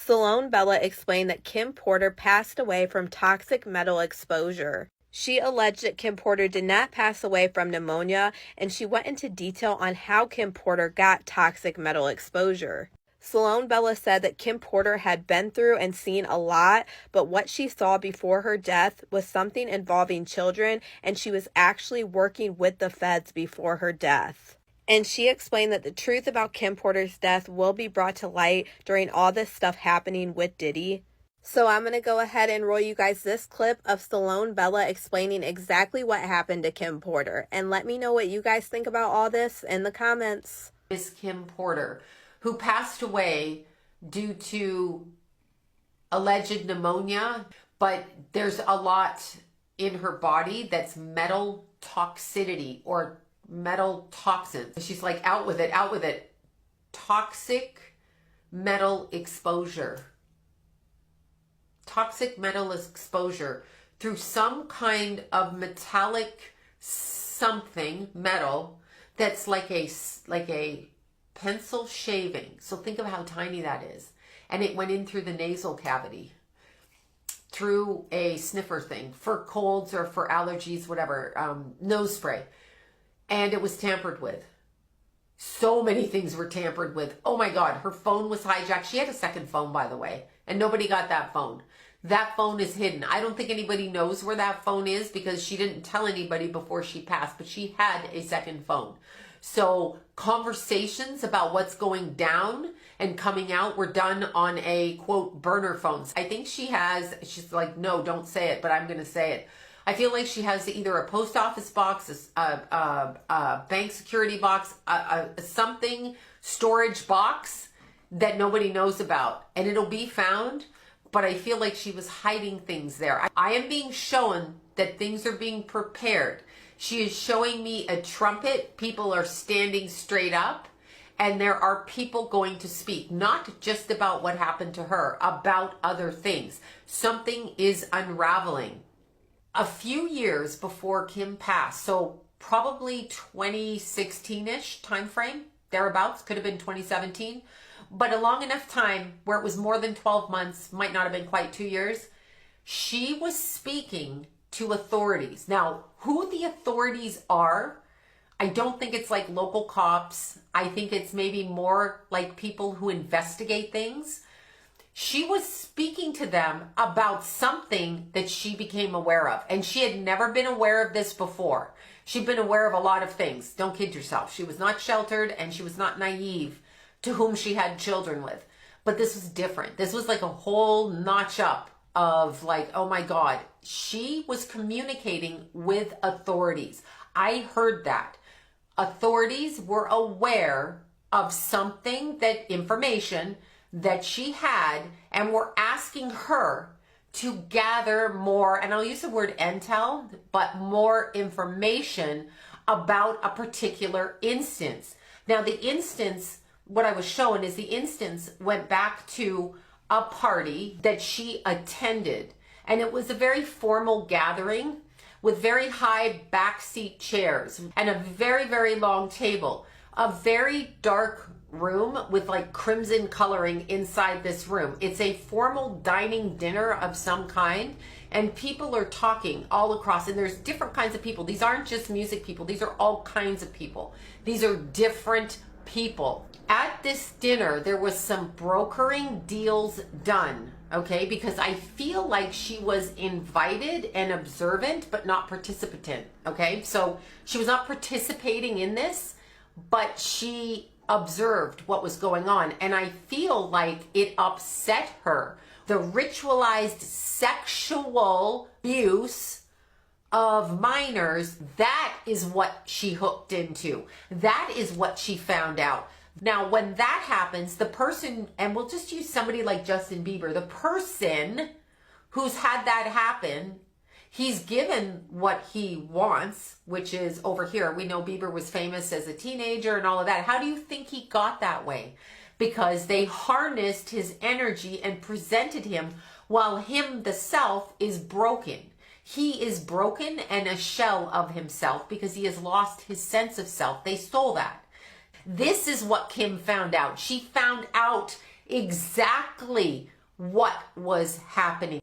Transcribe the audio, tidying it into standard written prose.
Sloan Belle explained that Kim Porter passed away from toxic metal exposure. She alleged that Kim Porter did not pass away from pneumonia, and she went into detail on how Kim Porter got toxic metal exposure. Sloan Belle said that Kim Porter had been through and seen a lot, but what she saw before her death was something involving children, and she was actually working with the feds before her death. And she explained that the truth about Kim Porter's death will be brought to light during all this stuff happening with Diddy. So I'm going to go ahead and roll you guys this clip of Sloan Belle explaining exactly what happened to Kim Porter. And let me know what you guys think about all this in the comments. Is Kim Porter, who passed away due to alleged pneumonia, but there's a lot in her body that's metal toxicity or metal toxins. She's like, out with it, out with it. Toxic metal exposure. Toxic metal exposure through some kind of metallic something, metal, that's like a pencil shaving. So think of how tiny that is. And it went in through the nasal cavity, through a sniffer thing for colds or for allergies, whatever, nose spray. And it was tampered with. So many things were tampered with. Oh my God, her phone was hijacked. She had a second phone, by the way, and nobody got that phone. That phone is hidden. I don't think anybody knows where that phone is because she didn't tell anybody before she passed, but she had a second phone. So conversations about what's going down and coming out were done on a, quote, burner phones. I think she's like, no, don't say it, but I'm going to say it. I feel like she has either a post office box, a bank security box, something storage box that nobody knows about, and it'll be found. But I feel like she was hiding things there. I am being shown that things are being prepared. She is showing me a trumpet. People are standing straight up, and there are people going to speak, not just about what happened to her, about other things. Something is unraveling. A few years before Kim passed, so probably 2016-ish time frame, thereabouts, could have been 2017, but a long enough time where it was more than 12 months, might not have been quite 2 years, she was speaking to authorities. Now, who the authorities are, I don't think it's like local cops. I think it's maybe more like people who investigate things. She was speaking to them about something that she became aware of. And she had never been aware of this before. She'd been aware of a lot of things. Don't kid yourself. She was not sheltered and she was not naive to whom she had children with. But this was different. This was like a whole notch up of like, oh my God. She was communicating with authorities. I heard that. Authorities were aware of something, that information that she had, and were asking her to gather more, and I'll use the word intel, but more information about a particular instance. Now the instance, what I was shown is the instance went back to a party that she attended, and it was a very formal gathering with very high backseat chairs and a very, very long table, a very dark room with like crimson coloring inside this room. It's a formal dining dinner of some kind, and people are talking all across, and there's different kinds of people. These aren't just music people. These are all kinds of people. These are different people. At this dinner, there was some brokering deals done, okay? Because I feel like she was invited and observant, but not participant, okay? So she was not participating in this, but she observed what was going on, and I feel like it upset her. The ritualized sexual abuse of minors, that is what she hooked into. That is what she found out. Now, when that happens, the person, and we'll just use somebody like Justin Bieber, the person who's had that happen, he's given what he wants, which is over here. We know Bieber was famous as a teenager and all of that. How do you think he got that way? Because they harnessed his energy and presented him while him, the self, is broken. He is broken and a shell of himself because he has lost his sense of self. They stole that. This is what Kim found out. She found out exactly what was happening.